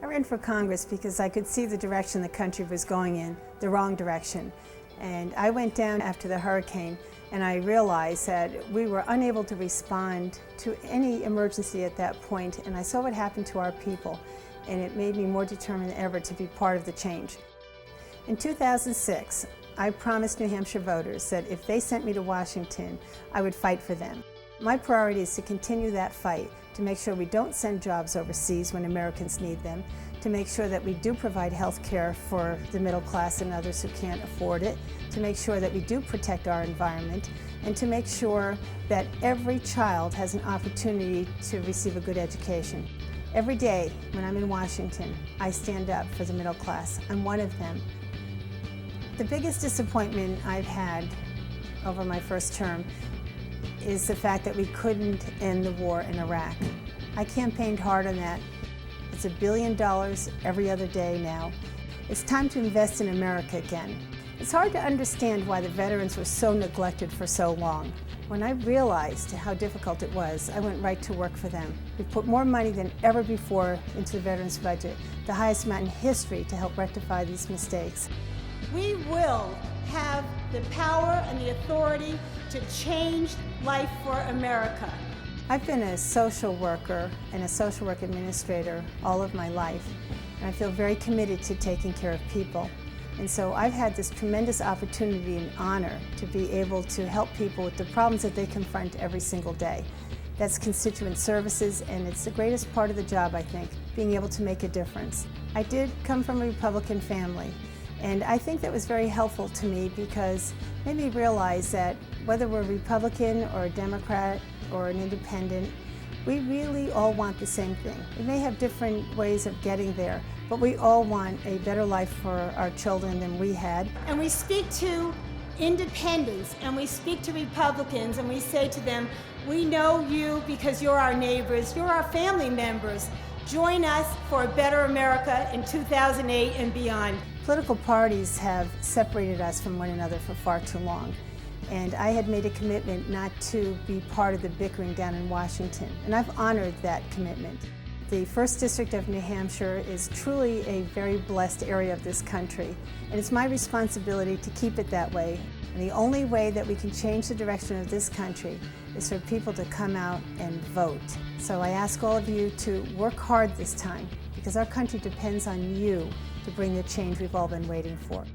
I ran for Congress because I could see the direction the country was going in, the wrong direction. And I went down after the hurricane and I realized that we were unable to respond to any emergency at that point, and I saw what happened to our people, and it made me more determined than ever to be part of the change. In 2006, I promised New Hampshire voters that if they sent me to Washington, I would fight for them. My priority is to continue that fight, to make sure we don't send jobs overseas when Americans need them, to make sure that we do provide health care for the middle class and others who can't afford it, to make sure that we do protect our environment, and to make sure that every child has an opportunity to receive a good education. Every day when I'm in Washington, I stand up for the middle class. I'm one of them. The biggest disappointment I've had over my first term is the fact that we couldn't end the war in Iraq. I campaigned hard on that. It's $1 billion every other day now. It's time to invest in America again. It's hard to understand why the veterans were so neglected for so long. When I realized how difficult it was, I went right to work for them. We put more money than ever before into the veterans budget, the highest amount in history, to help rectify these mistakes. We will have the power and the authority to change life for America. I've been a social worker and a social work administrator all of my life, and I feel very committed to taking care of people. And so I've had this tremendous opportunity and honor to be able to help people with the problems that they confront every single day. That's constituent services, and it's the greatest part of the job, I think, being able to make a difference. I did come from a Republican family, and I think that was very helpful to me because it made me realize that whether we're Republican or a Democrat or an independent, we really all want the same thing. We may have different ways of getting there, but we all want a better life for our children than we had. And we speak to independents and we speak to Republicans and we say to them, we know you because you're our neighbors, you're our family members. Join us for a better America in 2008 and beyond. Political parties have separated us from one another for far too long. And I had made a commitment not to be part of the bickering down in Washington, and I've honored that commitment. The 1st District of New Hampshire is truly a very blessed area of this country, and it's my responsibility to keep it that way. And the only way that we can change the direction of this country is for people to come out and vote. So I ask all of you to work hard this time, because our country depends on you to bring the change we've all been waiting for.